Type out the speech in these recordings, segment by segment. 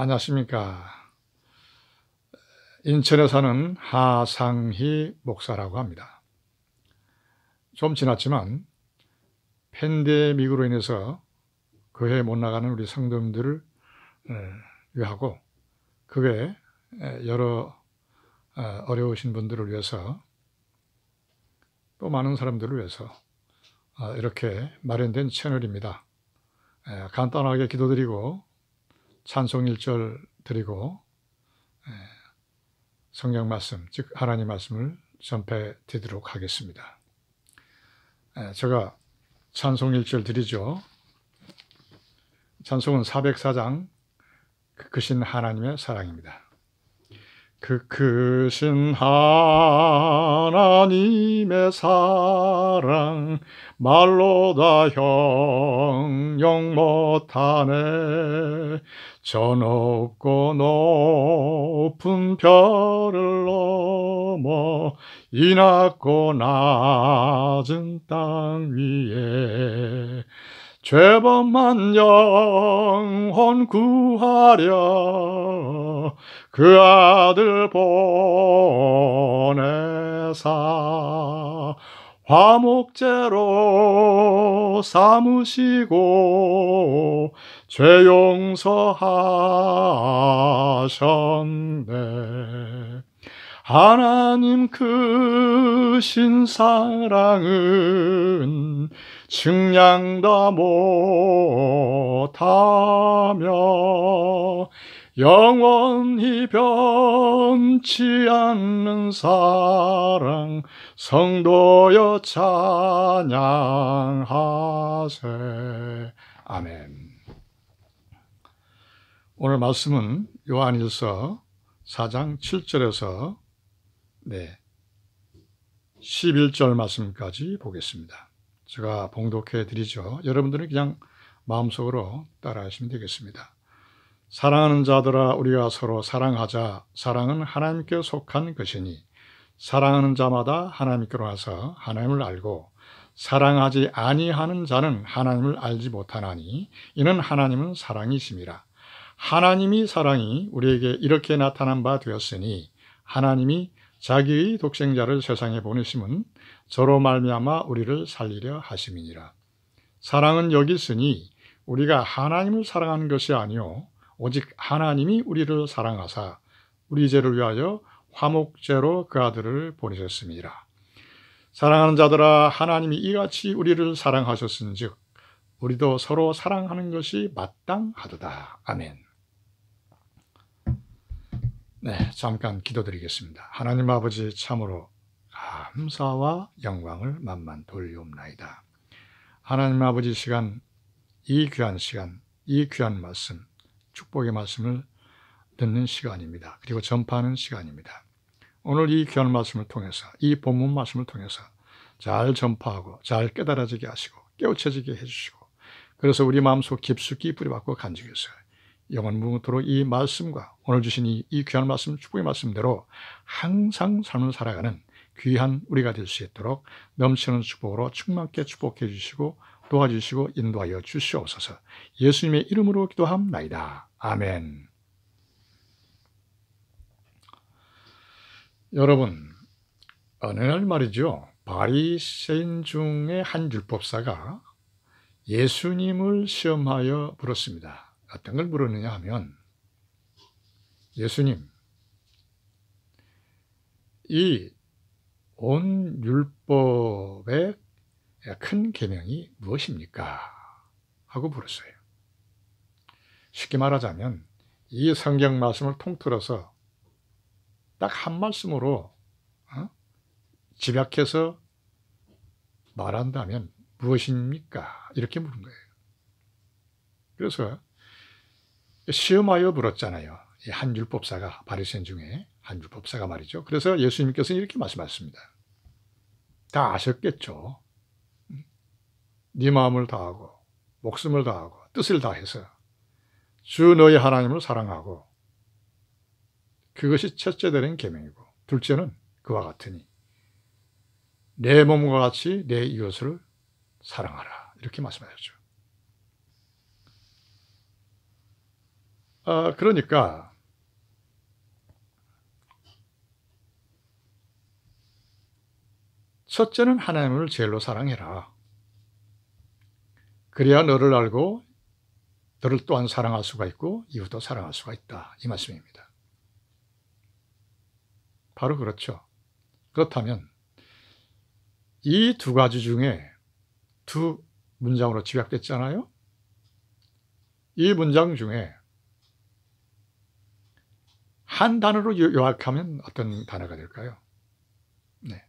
안녕하십니까. 인천에 사는 하상희 목사라고 합니다. 좀 지났지만 팬데믹으로 인해서 교회에 못 나가는 우리 성도님들을 위하고 그 외에 여러 어려우신 분들을 위해서 또 많은 사람들을 위해서 이렇게 마련된 채널입니다. 간단하게 기도드리고 찬송 1절 드리고 성경 말씀, 즉 하나님 말씀을 전해 드리도록 하겠습니다. 제가 찬송 1절 드리죠. 찬송은 404장 그 크신 하나님의 사랑입니다. 그 크신 하나님의 사랑 말로 다 형용 못하네. 저 높고 높은 별을 넘어 이 낮고 낮은 땅 위에 죄범한 영혼 구하려 그 아들 보내사 화목제로 삼으시고 죄 용서하셨네. 하나님 크신 사랑은 측량 다 못하며 영원히 변치 않는 사랑 성도여 찬양하세. 아멘. 오늘 말씀은 요한일서 4장 7절에서 11절 말씀까지 보겠습니다. 제가 봉독해 드리죠. 여러분들은 그냥 마음속으로 따라하시면 되겠습니다. 사랑하는 자들아, 우리가 서로 사랑하자. 사랑은 하나님께 속한 것이니 사랑하는 자마다 하나님께로 와서 하나님을 알고 사랑하지 아니하는 자는 하나님을 알지 못하나니 이는 하나님은 사랑이심이라. 하나님이 사랑이 우리에게 이렇게 나타난 바 되었으니 하나님이 자기의 독생자를 세상에 보내심은 저로 말미암아 우리를 살리려 하심이니라. 사랑은 여기 있으니 우리가 하나님을 사랑하는 것이 아니요 오직 하나님이 우리를 사랑하사 우리 죄를 위하여 화목제로 그 아들을 보내셨습니다. 사랑하는 자들아, 하나님이 이같이 우리를 사랑하셨은즉 우리도 서로 사랑하는 것이 마땅하도다. 아멘. 잠깐 기도드리겠습니다. 하나님 아버지, 참으로 감사와 영광을 만만 돌리옵나이다. 하나님 아버지, 이 귀한 시간, 이 귀한 말씀, 축복의 말씀을 듣는 시간입니다. 그리고 전파하는 시간입니다. 오늘 이 귀한 말씀을 통해서, 이 본문 말씀을 통해서 잘 전파하고 잘 깨달아지게 하시고 깨우쳐지게 해주시고, 그래서 우리 마음속 깊숙이 뿌리박고 간직해서 영원 무궁토록 이 말씀과 오늘 주신 이 귀한 말씀, 축복의 말씀대로 항상 삶을 살아가는 귀한 우리가 될 수 있도록 넘치는 축복으로 충만케 축복해 주시고 도와주시고 인도하여 주시옵소서. 예수님의 이름으로 기도합나이다. 아멘. 여러분, 어느 날 말이죠, 바리새인 중에 한 율법사가 예수님을 시험하여 물었습니다. 어떤 걸 물었느냐 하면, 예수님, 이 온 율법의 큰 계명이 무엇입니까? 하고 물었어요. 쉽게 말하자면 이 성경 말씀을 통틀어서 딱 한 말씀으로 집약해서 말한다면 무엇입니까? 이렇게 물은 거예요. 그래서 시험하여 물었잖아요. 한 율법사가, 바리새인 중에 한 율법사가 말이죠. 그래서 예수님께서 이렇게 말씀하셨습니다. 다 아셨겠죠. 네 마음을 다하고 목숨을 다하고 뜻을 다해서 주 너희 하나님을 사랑하고, 그것이 첫째 되는 계명이고, 둘째는 그와 같으니 내 몸과 같이 내 이웃을 사랑하라. 이렇게 말씀하셨죠. 그러니까 첫째는 하나님을 제일로 사랑해라. 그래야 너를 알고 너를 또한 사랑할 수가 있고 이웃도 사랑할 수가 있다. 이 말씀입니다. 바로 그렇죠. 그렇다면 이 두 가지 중에 두 문장으로 집약됐잖아요. 이 문장 중에 한 단어로 요약하면 어떤 단어가 될까요? 네,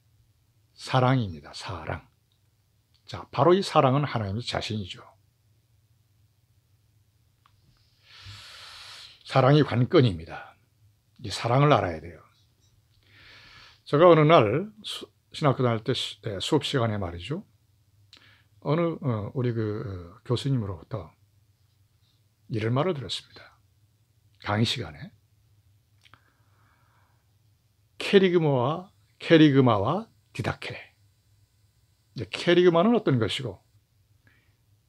사랑입니다. 사랑. 자, 바로 이 사랑은 하나님 자신이죠. 사랑이 관건입니다. 이 사랑을 알아야 돼요. 제가 어느 날 신학교 다닐 때 수업 시간에 말이죠. 우리 교수님으로부터 이런 말을 들었습니다. 강의 시간에. 캐리그마와 디다케. 캐리그마는 어떤 것이고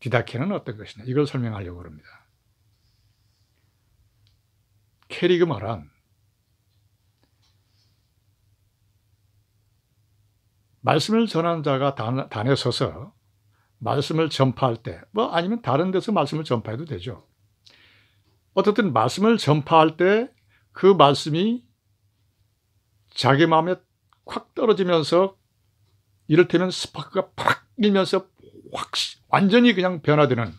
디다케는 어떤 것이냐, 이걸 설명하려고 합니다. 캐리그마란 말씀을 전하는 자가 단에 서서 말씀을 전파할 때, 아니면 다른 데서 말씀을 전파해도 되죠. 어쨌든 말씀을 전파할 때 그 말씀이 자기 마음에 콱 떨어지면서 이를테면 스파크가 팍 일면서 완전히 그냥 변화되는,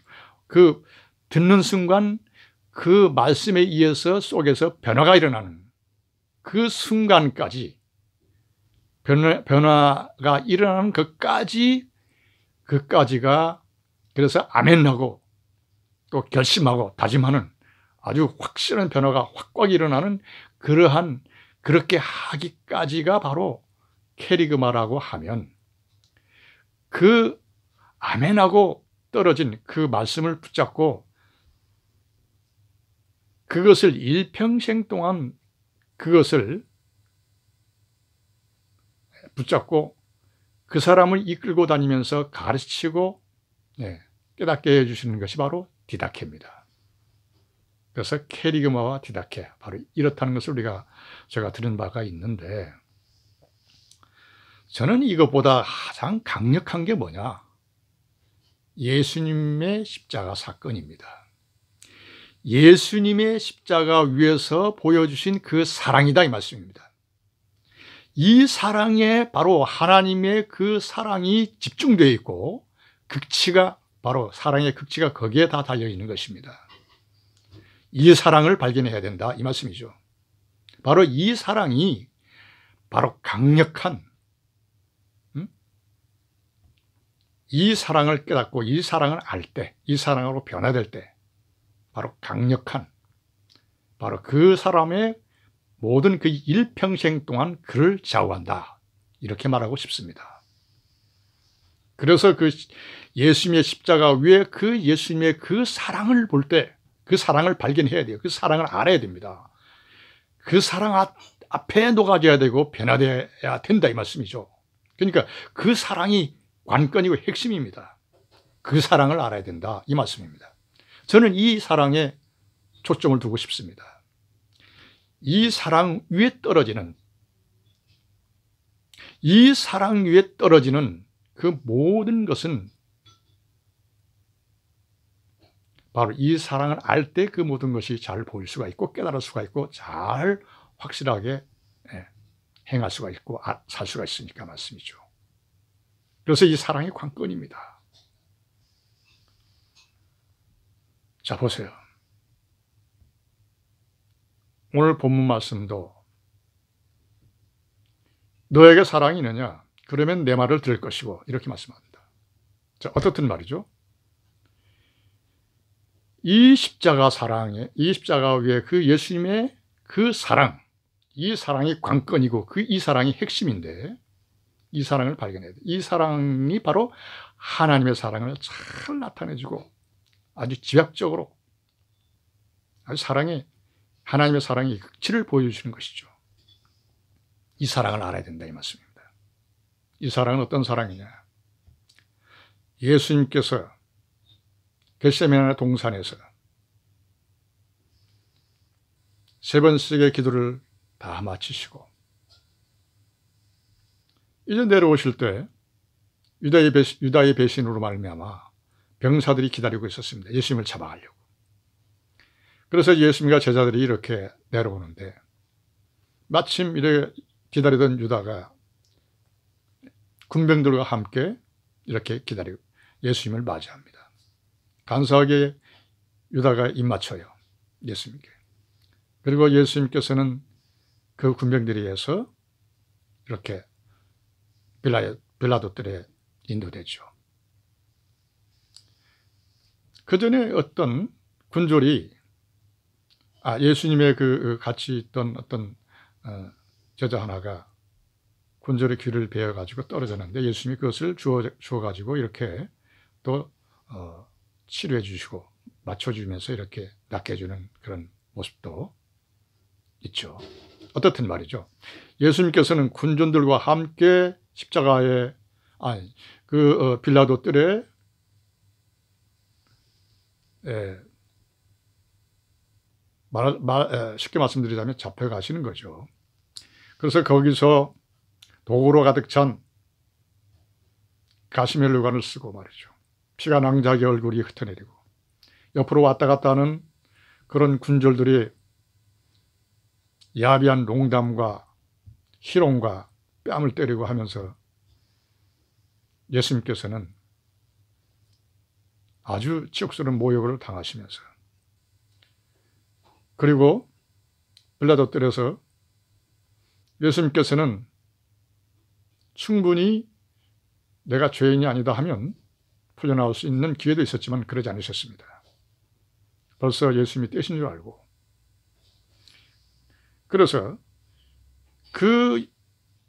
그 듣는 순간 그 말씀에 의해서 속에서 변화가 일어나는 그 순간까지, 변화가 일어나는 그까지가 그래서 아멘하고 또 결심하고 다짐하는 아주 확실한 변화가 확 일어나는 그렇게 하기까지가 바로 캐리그마라고 하면, 그 아멘하고 떨어진 그 말씀을 붙잡고 그것을 일평생 동안 그것을 붙잡고 그 사람을 이끌고 다니면서 가르치고 깨닫게 해주시는 것이 바로 디다케입니다. 그래서 캐리그마와 디다케, 바로 이렇다는 것을 제가 들은 바가 있는데, 저는 이것보다 가장 강력한 게 뭐냐? 예수님의 십자가 사건입니다. 예수님의 십자가 위에서 보여주신 그 사랑이다, 이 말씀입니다. 이 사랑에 바로 하나님의 그 사랑이 집중되어 있고, 바로 사랑의 극치가 거기에 다 달려있는 것입니다. 이 사랑을 발견해야 된다, 이 말씀이죠. 바로 이 사랑이 바로 강력한, 이 사랑을 깨닫고 이 사랑을 알 때, 이 사랑으로 변화될 때 바로 강력한, 바로 그 사람의 모든 그 일평생 동안 그를 좌우한다, 이렇게 말하고 싶습니다. 그래서 그 예수님의 십자가 위에 그 예수님의 그 사랑을 볼 때, 그 사랑을 발견해야 돼요. 그 사랑을 알아야 됩니다. 그 사랑 앞에 녹아져야 되고 변화되어야 된다, 이 말씀이죠. 그러니까 그 사랑이 관건이고 핵심입니다. 그 사랑을 알아야 된다, 이 말씀입니다. 저는 이 사랑에 초점을 두고 싶습니다. 이 사랑 위에 떨어지는 그 모든 것은 바로 이 사랑을 알 때 그 모든 것이 잘 보일 수가 있고 깨달을 수가 있고 잘 확실하게 행할 수가 있고 살 수가 있으니까 말씀이죠. 그래서 이 사랑이 관건입니다. 자, 보세요. 오늘 본문 말씀도 너에게 사랑이 있느냐? 그러면 내 말을 들을 것이고, 이렇게 말씀합니다. 자, 어떻든 말이죠. 이 십자가 위에 그 예수님의 그 사랑, 이 사랑이 관건이고 이 사랑이 핵심인데, 이 사랑을 발견해야 돼요. 이 사랑이 바로 하나님의 사랑을 잘 나타내주고 아주 집약적으로 아주 하나님의 사랑의 극치를 보여주시는 것이죠. 이 사랑을 알아야 된다, 이 말씀입니다. 이 사랑은 어떤 사랑이냐? 예수님께서 겟세마네 동산에서 3번씩의 기도를 다 마치시고 이제 내려오실 때 유다의 배신으로 말미암아 병사들이 기다리고 있었습니다. 예수님을 잡아가려고. 그래서 예수님과 제자들이 이렇게 내려오는데 마침 이렇게 기다리던 유다가 군병들과 함께 이렇게 기다리고 예수님을 맞이합니다. 간사하게 유다가 입맞춰요. 예수님께. 그리고 예수님께서는 그 군병들에 의해서 이렇게 빌라도 뜰에 인도되죠. 그 전에 어떤 군졸이 예수님의 같이 있던 어떤 제자 하나가 군졸의 귀를 베어가지고 떨어졌는데 예수님이 그것을 주워가지고 이렇게 또 치료해 주시고 맞춰주면서 이렇게 낫게 해주는 그런 모습도 있죠. 어떻든 말이죠. 예수님께서는 군전들과 함께 십자가에 빌라도 뜰에 쉽게 말씀드리자면 잡혀가시는 거죠. 그래서 거기서 도구로 가득 찬 가시멜로관을 쓰고 말이죠. 피가 낭자하게 얼굴이 흩어내리고 옆으로 왔다 갔다 하는 그런 군졸들이 야비한 농담과 희롱과 뺨을 때리고 하면서 예수님께서는 아주 치욕스러운 모욕을 당하시면서 그리고 빌라도 뜰에서 예수님께서는 충분히 내가 죄인이 아니다 하면 풀려나올 수 있는 기회도 있었지만 그러지 않으셨습니다. 벌써 예수님이 떼신 줄 알고 그래서 그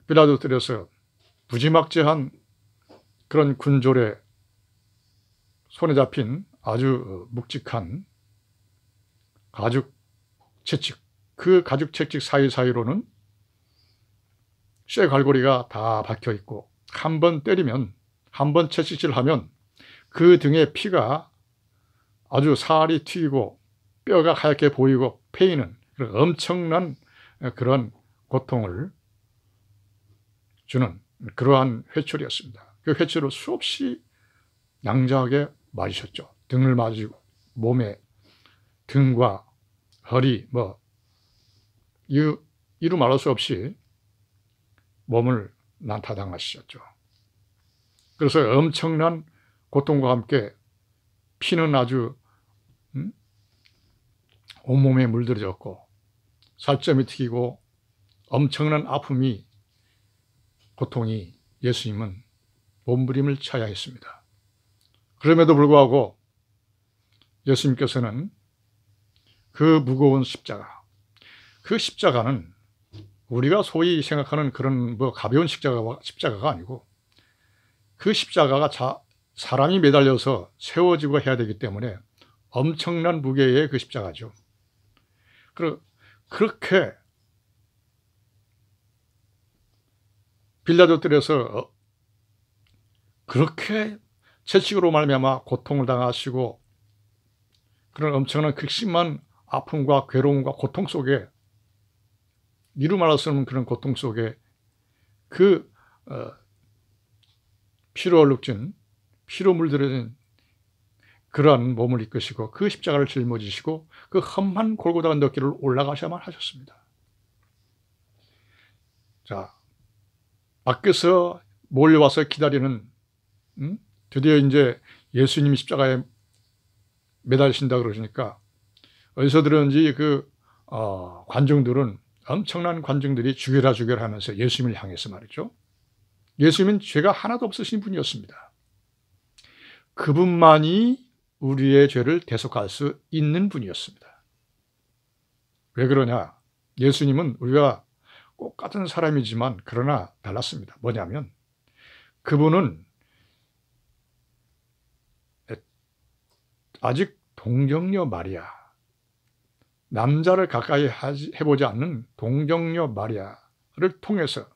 빌라도 뜰에서 무지막지한 그런 군졸의 손에 잡힌 아주 묵직한 가죽 채찍, 그 가죽 채찍 사이사이로는 쇠갈고리가 다 박혀 있고 한 번 때리면, 한 번 채찍질하면 그 등에 피가 아주 살이 튀고 뼈가 하얗게 보이고 패이는 엄청난 그런 고통을 주는 그러한 회초리였습니다. 그 회초리를 수없이 낭자하게 맞으셨죠. 등을 맞으고 몸에 등과 허리 이루 말할 수 없이 몸을 난타당하셨죠. 그래서 엄청난 고통과 함께 피는 아주 온몸에 물들어졌고 살점이 튀기고 엄청난 아픔이 고통이 예수님은 몸부림을 쳐야 했습니다. 그럼에도 불구하고 예수님께서는 그 무거운 십자가, 그 십자가는 우리가 소위 생각하는 그런 가벼운 십자가가 아니고 그 십자가가 사람이 매달려서 세워지고 해야 되기 때문에 엄청난 무게의 그 십자가죠. 그렇게 빌라도 뜰에서 그렇게 채찍으로 말미암아 고통을 당하시고 그런 엄청난 극심한 아픔과 괴로움과 고통 속에 이루 말할 수 없는 그런 고통 속에 그 피로 얼룩진 피로 물들어진 그러한 몸을 이끄시고 그 십자가를 짊어지시고 그 험한 골고다 언덕길을 올라가셔야만 하셨습니다. 자, 밖에서 몰려와서 기다리는 드디어 이제 예수님이 십자가에 매달리신다 그러시니까 어디서 들었는지 관중들은 엄청난 관중들이 죽여라 죽여라 하면서 예수님을 향해서 말이죠. 예수님은 죄가 하나도 없으신 분이었습니다. 그분만이 우리의 죄를 대속할 수 있는 분이었습니다. 왜 그러냐? 예수님은 우리가 똑같은 사람이지만 그러나 달랐습니다. 뭐냐면 그분은 아직 동정녀 마리아, 남자를 가까이 해보지 않는 동정녀 마리아를 통해서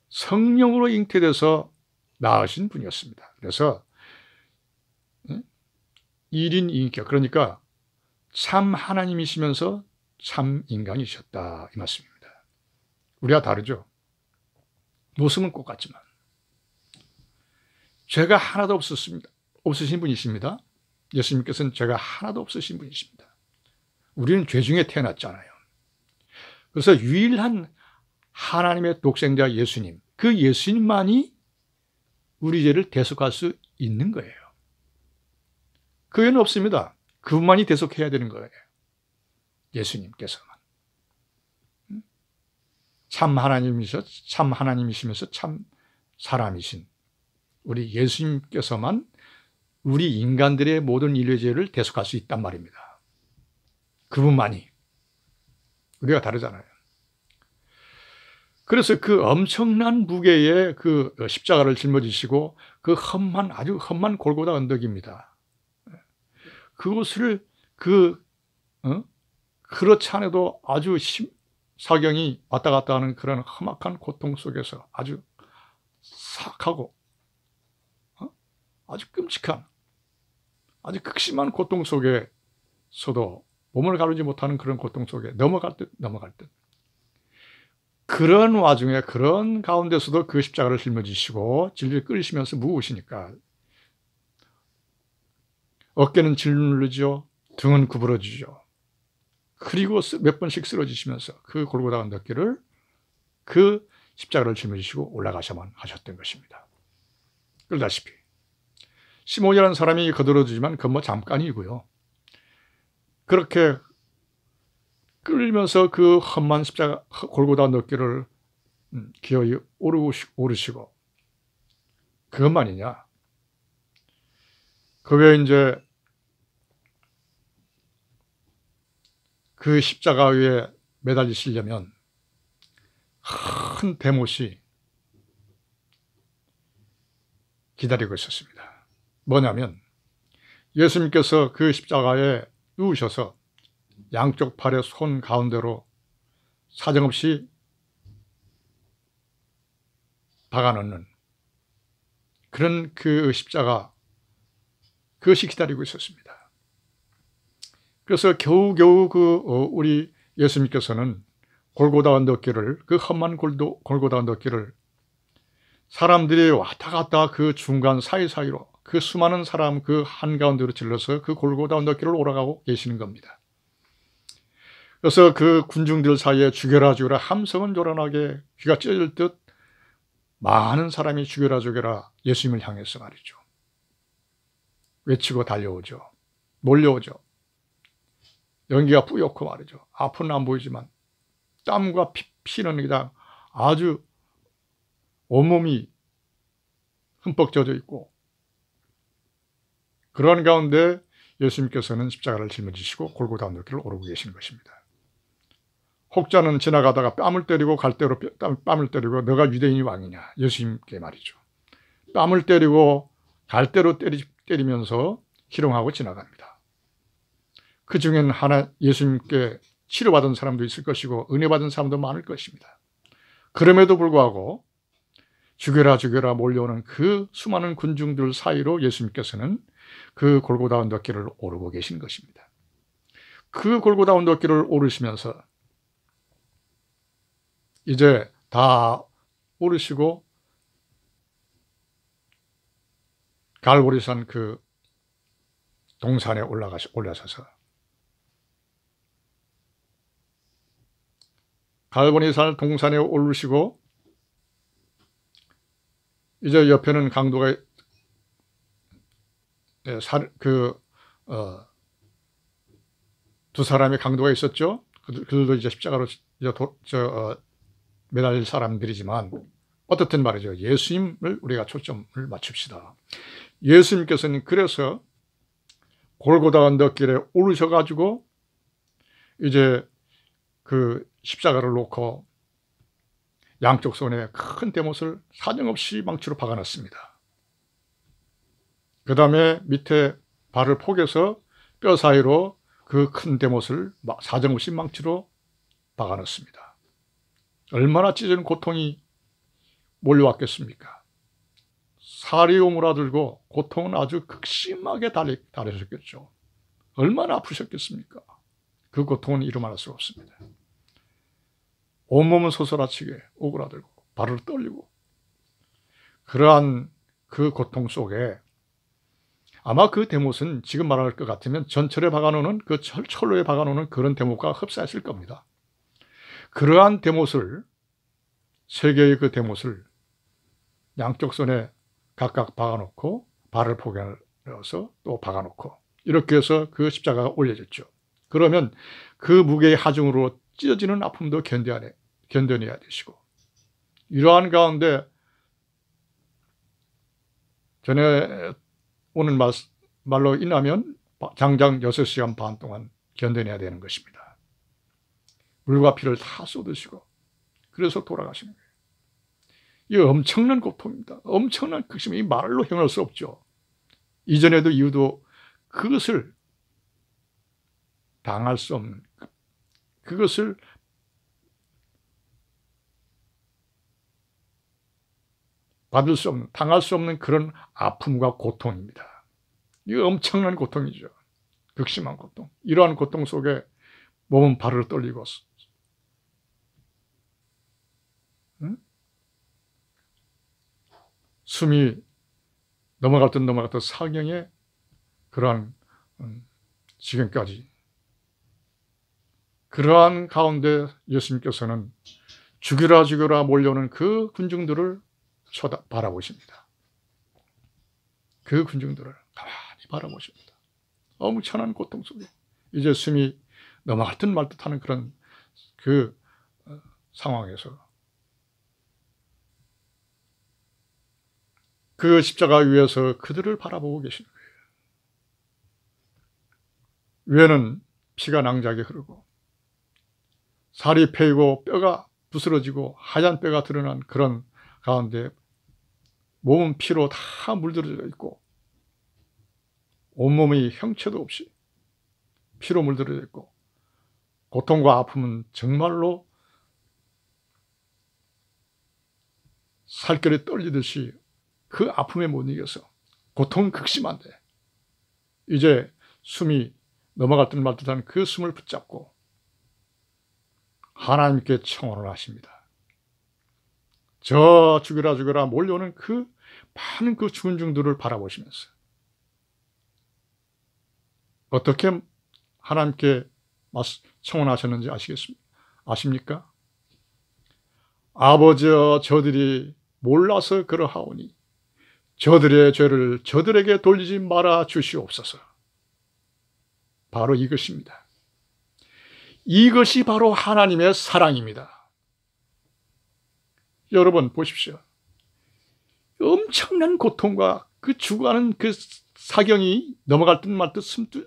성령으로 잉태돼서 낳으신 분이었습니다. 그래서 1인 2인격, 그러니까 참 하나님이시면서 참 인간이셨다, 이 말씀입니다. 우리와 다르죠. 모습은 똑같지만 죄가 하나도 없으신 분이십니다. 예수님께서는 죄가 하나도 없으신 분이십니다. 우리는 죄 중에 태어났잖아요. 그래서 유일한 하나님의 독생자 예수님, 그 예수님만이 우리 죄를 대속할 수 있는 거예요. 그 외에는 없습니다. 그분만이 대속해야 되는 거예요. 예수님께서만. 참 하나님이시면서 참 사람이신 우리 예수님께서만 우리 인간들의 모든 인류의 죄를 대속할 수 있단 말입니다. 그분만이. 우리가 다르잖아요. 그래서 그 엄청난 무게의 그 십자가를 짊어지시고 그 아주 험한 골고다 언덕입니다. 그것을 그렇지 않아도 아주 사경이 왔다 갔다 하는 그런 험악한 고통 속에서 아주 사악하고 아주 끔찍한 아주 극심한 고통 속에서도 몸을 가르지 못하는 그런 고통 속에 넘어갈 듯 그런 와중에 그런 가운데서도 그 십자가를 짊어지시고 질질 끌시면서 무거우시니까 어깨는 짓누르죠. 등은 구부러지죠. 그리고 몇 번씩 쓰러지시면서 그 골고다 언덕길을 그 십자가를 짊어지시고 올라가셔만 하셨던 것입니다. 그러다시피 시몬이라는 사람이 거들어지지만 그건 뭐 잠깐이고요. 그렇게 끌면서 그 험한 십자가 골고다 언덕길을 기어이 오르시고 그것만이냐? 그 외에 이제 그 십자가 위에 매달리시려면 큰 대못이 기다리고 있었습니다. 뭐냐면 예수님께서 그 십자가에 누우셔서 양쪽 팔의 손 가운데로 사정없이 박아넣는 그런 그 십자가, 그것이 기다리고 있었습니다. 그래서 겨우겨우 우리 예수님께서는 골고다 언덕길을, 그 험한 골고다 언덕길을 사람들이 왔다 갔다 그 중간 사이사이로 그 수많은 사람 그 한가운데로 질러서 그 골고다 언덕길을 올라가고 계시는 겁니다. 그래서 그 군중들 사이에 죽여라 죽여라 함성은 요란하게 귀가 찢어질 듯 많은 사람이 죽여라 죽여라 예수님을 향해서 말이죠. 외치고 달려오죠. 몰려오죠. 연기가 뿌옇고 말이죠. 앞은 안 보이지만 땀과 피는 그냥 아주 온몸이 흠뻑 젖어 있고, 그런 가운데 예수님께서는 십자가를 짊어지시고 골고다 언덕길을 오르고 계시는 것입니다. 혹자는 지나가다가 뺨을 때리고 갈대로 뺨을 때리고 너가 유대인이 왕이냐, 예수님께 말이죠. 뺨을 때리고 갈대로 때리면서 희롱하고 지나갑니다. 그 중에는 예수님께 치료받은 사람도 있을 것이고 은혜 받은 사람도 많을 것입니다. 그럼에도 불구하고 죽여라 죽여라 몰려오는 그 수많은 군중들 사이로 예수님께서는 그 골고다 언덕길을 오르고 계신 것입니다. 그 골고다 언덕길을 오르시면서 이제 다 오르시고 갈보리산 그 동산에 올라서서 갈보리산 동산에 오르시고 이제 옆에는 강도가 두 사람의 강도가 있었죠. 그들도 이제 십자가로 매달릴 사람들이지만 어떻든 말이죠. 예수님을 우리가 초점을 맞춥시다. 예수님께서는 그래서 골고다 언덕길에 오르셔가지고 이제 그 십자가를 놓고 양쪽 손에 큰 대못을 사정없이 망치로 박아놨습니다. 그 다음에 밑에 발을 포개서 뼈 사이로 그 큰 대못을 사정없이 망치로 박아놨습니다. 얼마나 찢은 고통이 몰려왔겠습니까? 살이 오므라들고 고통은 아주 극심하게 달하셨겠죠. 얼마나 아프셨겠습니까? 그 고통은 이루 말할 수가 없습니다. 온몸은 소설아치게 오그라들고 발을 떨리고, 그러한 그 고통 속에 아마 그 대못은 지금 말할 것 같으면 전철에 박아놓는 그 철로에 박아놓는 그런 대못과 흡사했을 겁니다. 그러한 대못을, 세 개의 그 대못을 양쪽 손에 각각 박아놓고 발을 포개어서 또 박아놓고 이렇게 해서 그 십자가가 올려졌죠. 그러면 그 무게의 하중으로 찢어지는 아픔도 견뎌내야 되시고, 이러한 가운데 전에 오는 말로 인하면 장장 6시간 반 동안 견뎌내야 되는 것입니다. 물과 피를 다 쏟으시고 그래서 돌아가시는 거예요. 이 엄청난 고통입니다. 엄청난 극심이 말로 형할 수 없죠. 이전에도 이후도 그것을 당할 수 없는, 그것을 받을 수 없는, 당할 수 없는 그런 아픔과 고통입니다. 이거 엄청난 고통이죠. 극심한 고통. 이러한 고통 속에 몸은 발을 떨리고 숨이 넘어갈 듯 넘어갔던 사경의 그러한 지경까지, 그러한 가운데 예수님께서는 죽여라 죽여라 몰려오는 그 군중들을 바라보십니다. 그 군중들을 가만히 바라보십니다. 엄청난 고통 속에 이제 숨이 넘어갈 듯 말 듯 하는 그런 그 상황에서 그 십자가 위에서 그들을 바라보고 계시는 거예요. 위에는 피가 낭자게 흐르고 살이 패이고 뼈가 부스러지고 하얀 뼈가 드러난 그런 가운데 몸은 피로 다 물들어져 있고 온몸이 형체도 없이 피로 물들어져 있고, 고통과 아픔은 정말로 살결이 떨리듯이 그 아픔에 못 이겨서 고통은 극심한데 이제 숨이 넘어갈 듯 말 듯한 그 숨을 붙잡고 하나님께 청혼을 하십니다. 저 죽여라 죽여라 몰려오는 그 많은 그 군중들을 바라보시면서 어떻게 하나님께 청혼하셨는지 아십니까? 아버지여, 저들이 몰라서 그러하오니 저들의 죄를 저들에게 돌리지 말아 주시옵소서. 바로 이것입니다. 이것이 바로 하나님의 사랑입니다. 여러분 보십시오. 엄청난 고통과 그 죽어가는 그 사경이 넘어갈 듯 말 듯,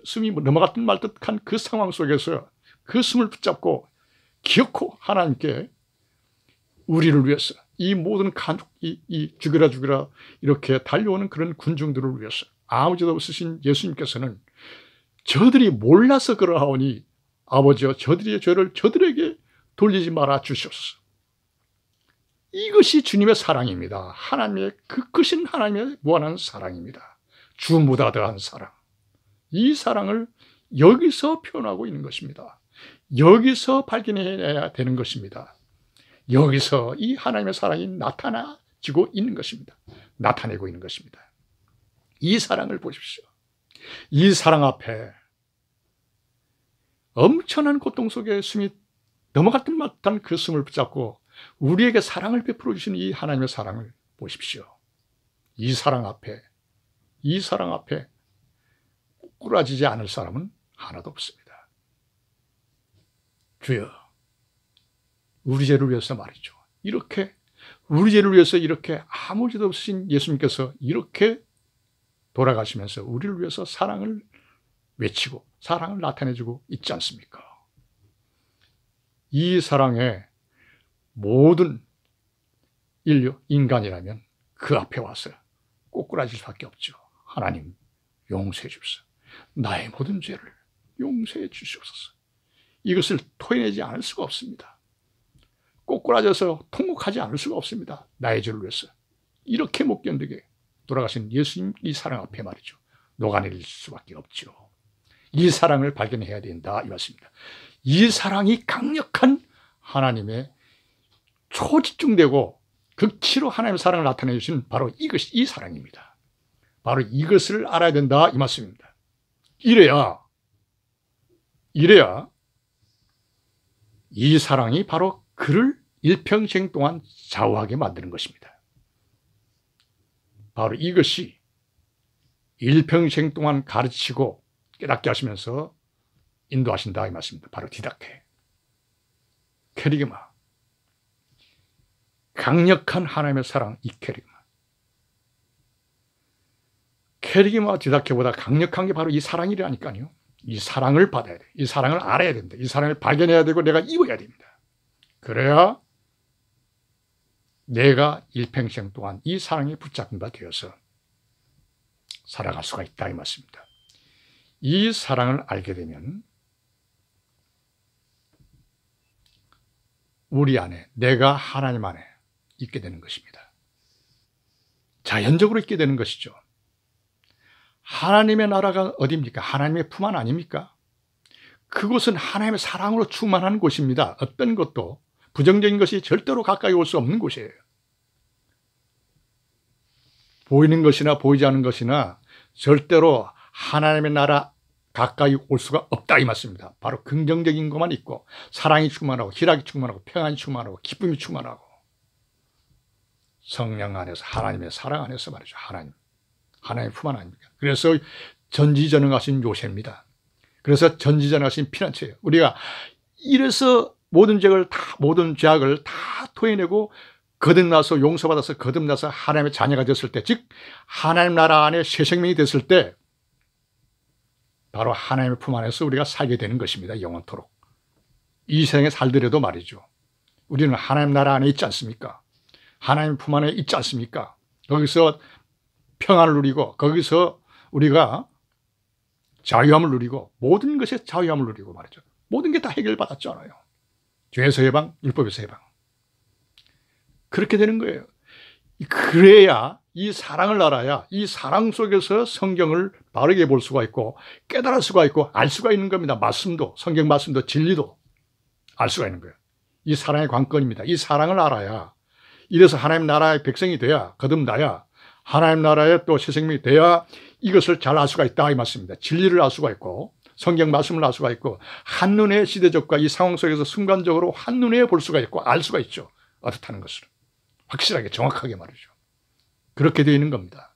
숨이 넘어갈 듯 말 듯한 그 상황 속에서 그 숨을 붙잡고 기어코 하나님께 우리를 위해서, 이 모든 이 죽여라 죽여라 이렇게 달려오는 그런 군중들을 위해서 아무 죄도 없으신 예수님께서는 저들이 몰라서 그러하오니 아버지여, 저들의 죄를 저들에게 돌리지 말아 주시옵소서. 이것이 주님의 사랑입니다. 하나님의 그 크신 하나님의 무한한 사랑입니다. 주보다 더한 사랑. 이 사랑을 여기서 표현하고 있는 것입니다. 여기서 발견해야 되는 것입니다. 여기서 이 하나님의 사랑이 나타나지고 있는 것입니다. 나타내고 있는 것입니다. 이 사랑을 보십시오. 이 사랑 앞에 엄청난 고통 속에 숨이 넘어갈 듯 말듯한 그 숨을 붙잡고 우리에게 사랑을 베풀어 주시는 이 하나님의 사랑을 보십시오. 이 사랑 앞에 꾸라지지 않을 사람은 하나도 없습니다. 주여, 우리 죄를 위해서 말이죠. 이렇게 우리 죄를 위해서 이렇게 아무 죄도 없으신 예수님께서 이렇게 돌아가시면서 우리를 위해서 사랑을 외치고 사랑을 나타내주고 있지 않습니까? 이 사랑에 모든 인류, 인간이라면 그 앞에 와서 꼬꾸라질 수밖에 없죠. 하나님, 용서해 주옵소서. 나의 모든 죄를 용서해 주시옵소서. 이것을 토해내지 않을 수가 없습니다. 꼬꾸라져서 통곡하지 않을 수가 없습니다. 나의 죄를 위해서. 이렇게 못 견디게 돌아가신 예수님 이 사랑 앞에 말이죠. 녹아내릴 수밖에 없죠. 이 사랑을 발견해야 된다 이 말씀입니다. 이 사랑이 강력한 하나님의 초집중되고 극치로 하나님의 사랑을 나타내 주신 바로 이것이 이 사랑입니다. 바로 이것을 알아야 된다 이 말씀입니다. 이래야 이 사랑이 바로 그를 일평생 동안 좌우하게 만드는 것입니다. 바로 이것이 일평생 동안 가르치고 깨닫게 하시면서 인도하신다 이 말씀입니다. 바로 디다케, 케리그마, 강력한 하나님의 사랑 이 케리그마. 케리그마 디다케보다 강력한 게 바로 이 사랑이라니까요. 이 사랑을 받아야 돼. 이 사랑을 알아야 된다. 이 사랑을 발견해야 되고 내가 입어야 됩니다. 그래야 내가 일평생 동안 이 사랑에 붙잡힌 바 되어서 살아갈 수가 있다 이 말씀입니다. 이 사랑을 알게 되면 우리 안에, 내가 하나님 안에 있게 되는 것입니다. 자연적으로 있게 되는 것이죠. 하나님의 나라가 어디입니까? 하나님의 품 안 아닙니까? 그곳은 하나님의 사랑으로 충만한 곳입니다. 어떤 것도 부정적인 것이 절대로 가까이 올 수 없는 곳이에요. 보이는 것이나 보이지 않는 것이나 절대로 하나님의 나라 가까이 올 수가 없다 이 말씀입니다. 바로 긍정적인 것만 있고 사랑이 충만하고 희락이 충만하고 평안이 충만하고 기쁨이 충만하고 성령 안에서 하나님의 사랑 안에서 말이죠. 하나님의 품 안 아닙니까? 그래서 전지전능하신 요새입니다. 그래서 전지전능하신 피난처예요. 우리가 이래서 모든 죄악을 다 토해내고 거듭나서 용서받아서 거듭나서 하나님의 자녀가 됐을 때, 즉 하나님 나라 안에 새 생명이 됐을 때 바로 하나님의 품 안에서 우리가 살게 되는 것입니다. 영원토록. 이 세상에 살더라도 말이죠. 우리는 하나님 나라 안에 있지 않습니까? 하나님 품 안에 있지 않습니까? 거기서 평안을 누리고 거기서 우리가 자유함을 누리고 모든 것에 자유함을 누리고 말이죠. 모든 게 다 해결받았잖아요. 죄에서 해방, 율법에서 해방. 그렇게 되는 거예요. 그래야 이 사랑을 알아야 이 사랑 속에서 성경을 바르게 볼 수가 있고 깨달을 수가 있고 알 수가 있는 겁니다. 말씀도, 성경 말씀도, 진리도 알 수가 있는 거예요. 이 사랑의 관건입니다. 이 사랑을 알아야, 이래서 하나님 나라의 백성이 돼야, 거듭나야, 하나님 나라의 또 새 생명이 돼야 이것을 잘 알 수가 있다 이 말씀입니다. 진리를 알 수가 있고 성경 말씀을 알 수가 있고 한눈에 시대적과 이 상황 속에서 순간적으로 한눈에 볼 수가 있고 알 수가 있죠. 어떻다는 것을 확실하게 정확하게 말이죠. 그렇게 되어 있는 겁니다.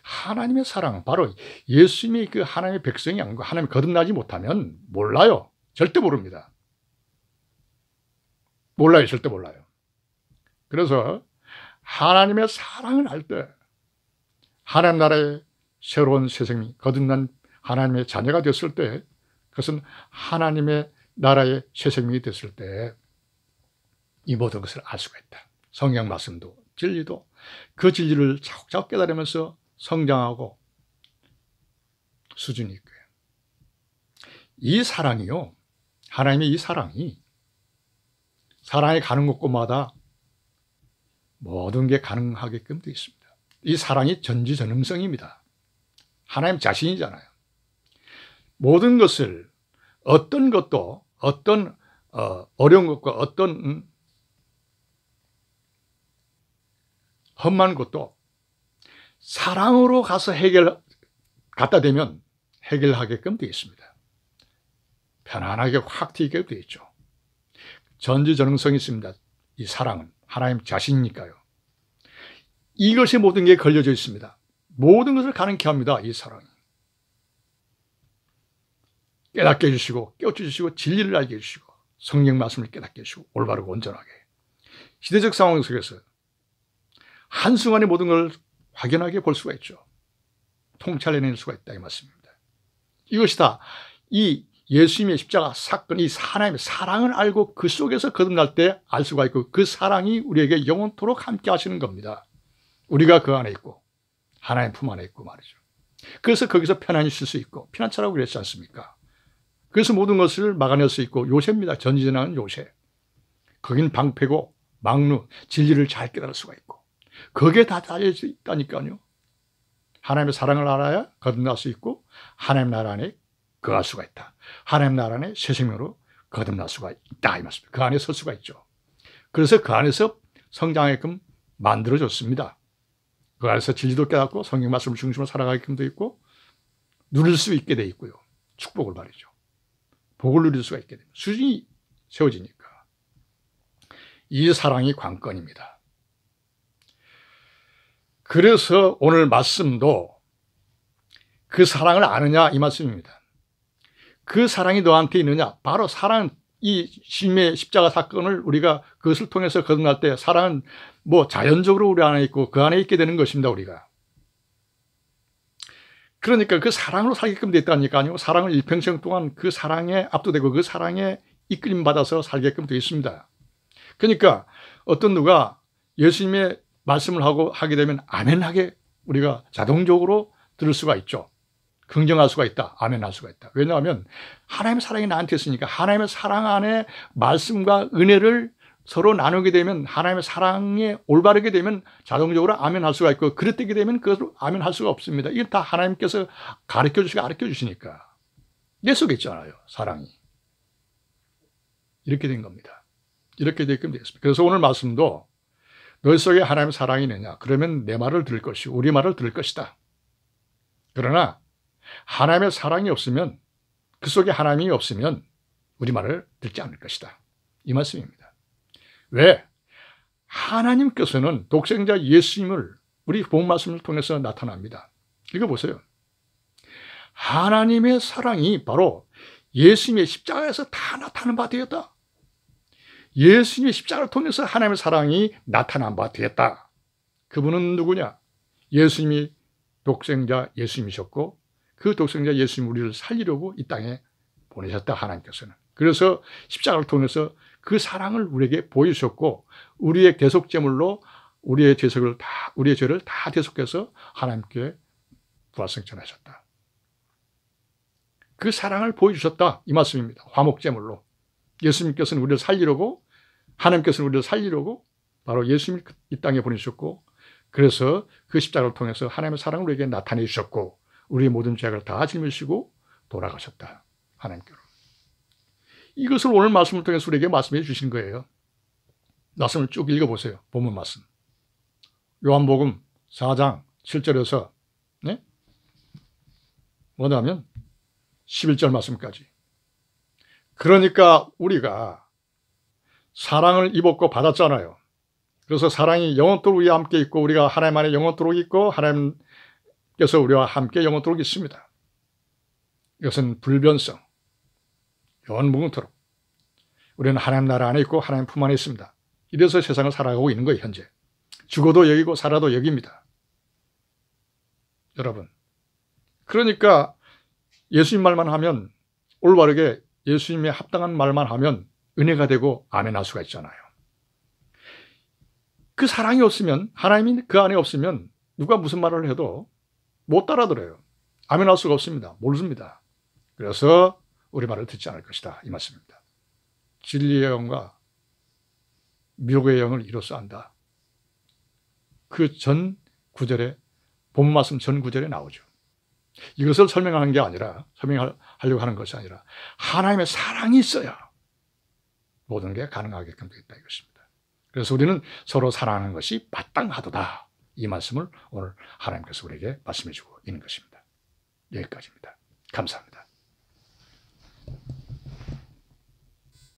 하나님의 사랑, 바로 예수님이 그 하나님의 백성이 아니고 하나님 거듭나지 못하면 몰라요. 절대 모릅니다. 몰라요. 절대 몰라요. 그래서 하나님의 사랑을 알 때 하나님 나라의 새로운 새 생명, 거듭난 하나님의 자녀가 됐을 때 그것은 하나님의 나라의 새 생명이 됐을 때 이 모든 것을 알 수가 있다. 성경 말씀도 진리도 그 진리를 차곡차곡 깨달으면서 성장하고 수준이 있고요. 이 사랑이요. 하나님의 이 사랑이 가는 곳곳마다 모든 게 가능하게끔 되어 있습니다. 이 사랑이 전지전능성입니다. 하나님 자신이잖아요. 모든 것을 어떤 것도 어떤 어려운 것과 어떤 험한 것도 사랑으로 가서 갖다 대면 해결하게끔 되어 있습니다. 편안하게 확 튀게 되어 있죠. 전지전능성이 있습니다. 이 사랑은 하나님 자신이니까요. 이것이 모든 게 걸려져 있습니다. 모든 것을 가능케 합니다. 이 사랑이. 깨닫게 해주시고 깨우쳐 주시고 진리를 알게 해주시고 성경 말씀을 깨닫게 해주시고 올바르고 온전하게 시대적 상황 속에서 한순간에 모든 걸 확연하게 볼 수가 있죠. 통찰해낼 수가 있다 이 말씀입니다. 이것이 다 이 예수님의 십자가 사건, 이 하나님의 사랑을 알고 그 속에서 거듭날 때 알 수가 있고 그 사랑이 우리에게 영원토록 함께 하시는 겁니다. 우리가 그 안에 있고 하나님 품 안에 있고 말이죠. 그래서 거기서 편안히 쉴 수 있고 피난처라고 그랬지 않습니까? 그래서 모든 것을 막아낼 수 있고 요새입니다. 전지전능한 요새. 거긴 방패고 막루, 진리를 잘 깨달을 수가 있고 거기에 다 달려져 있다니까요. 하나님의 사랑을 알아야 거듭날 수 있고 하나님 나라 안에 거할 수가 있다. 하나님 나라 안에 새 생명으로 거듭날 수가 있다 이 말씀입니다. 그 안에 설 수가 있죠. 그래서 그 안에서 성장하게끔 만들어졌습니다. 그 안에서 진리도 깨닫고 성경 말씀을 중심으로 살아가게끔 돼 있고 누릴 수 있게 돼 있고요. 축복을 말이죠. 복을 누릴 수가 있게 됩니다. 수준이 세워지니까. 이 사랑이 관건입니다. 그래서 오늘 말씀도 그 사랑을 아느냐 이 말씀입니다. 그 사랑이 너한테 있느냐. 바로 사랑, 이 심의 십자가 사건을 우리가 그것을 통해서 거듭날 때 사랑은 뭐 자연적으로 우리 안에 있고 그 안에 있게 되는 것입니다. 우리가. 그러니까 그 사랑으로 살게끔 됐다니까요. 사랑을 일평생 동안 그 사랑에 압도되고 그 사랑에 이끌림 받아서 살게끔 되어 있습니다. 그러니까 어떤 누가 예수님의 말씀을 하게 되면 아멘하게 우리가 자동적으로 들을 수가 있죠. 긍정할 수가 있다. 아멘할 수가 있다. 왜냐하면 하나님의 사랑이 나한테 있으니까 하나님의 사랑 안에 말씀과 은혜를 서로 나누게 되면 하나님의 사랑에 올바르게 되면 자동적으로 아멘할 수가 있고 그렇게 되면 그것을 아멘할 수가 없습니다. 이게 다 하나님께서 가르쳐 주시니까. 내 속에 있잖아요. 사랑이. 이렇게 된 겁니다. 이렇게 되게끔 되겠습니다. 그래서 오늘 말씀도 너희 속에 하나님의 사랑이 있느냐? 그러면 내 말을 들을 것이고 우리 말을 들을 것이다. 그러나 하나님의 사랑이 없으면 그 속에 하나님이 없으면 우리 말을 듣지 않을 것이다. 이 말씀입니다. 왜? 하나님께서는 독생자 예수님을 우리 본 말씀을 통해서 나타납니다. 읽어보세요. 하나님의 사랑이 바로 예수님의 십자가에서 다 나타난 바 되었다. 예수님의 십자가를 통해서 하나님의 사랑이 나타난 바 되었다. 그분은 누구냐? 예수님이 독생자 예수님이셨고 그 독생자 예수님 우리를 살리려고 이 땅에 보내셨다. 하나님께서는. 그래서 십자가를 통해서 그 사랑을 우리에게 보여주셨고 우리의 대속제물로 우리의 죄를 다 대속해서 하나님께 부활승천하셨다. 그 사랑을 보여주셨다. 이 말씀입니다. 화목제물로. 예수님께서는 우리를 살리려고 하나님께서는 우리를 살리려고 바로 예수님을 이 땅에 보내주셨고 그래서 그 십자가를 통해서 하나님의 사랑을 우리에게 나타내 주셨고 우리의 모든 죄악을 다 짊으시고 돌아가셨다. 하나님께로. 이것을 오늘 말씀을 통해서 우리에게 말씀해 주신 거예요. 말씀을 쭉 읽어보세요. 본문 말씀. 요한복음 4장 7절에서 네? 뭐냐면 11절 말씀까지. 그러니까 우리가 사랑을 입었고 받았잖아요. 그래서 사랑이 영원토록 우리와 함께 있고 우리가 하나님 안에 영원토록 있고 하나님께서 우리와 함께 영원토록 있습니다. 이것은 불변성, 영원무궁토록 우리는 하나님 나라 안에 있고 하나님 품 안에 있습니다. 이래서 세상을 살아가고 있는 거예요. 현재. 죽어도 여기고 살아도 여기입니다. 여러분. 그러니까 예수님 말만 하면 올바르게 예수님의 합당한 말만 하면 은혜가 되고 아멘할 수가 있잖아요. 그 사랑이 없으면 하나님이 그 안에 없으면 누가 무슨 말을 해도 못 따라들어요. 아멘할 수가 없습니다. 모릅니다. 그래서 우리 말을 듣지 않을 것이다. 이 말씀입니다. 진리의 영과 미혹의 영을 이로써 안다. 그 전 구절에 본 말씀 전 구절에 나오죠. 이것을 설명하는 게 아니라 설명하려고 하는 것이 아니라 하나님의 사랑이 있어야 모든 게 가능하게끔 되겠다 이것입니다. 그래서 우리는 서로 사랑하는 것이 마땅하도다. 이 말씀을 오늘 하나님께서 우리에게 말씀해 주고 있는 것입니다. 여기까지입니다. 감사합니다.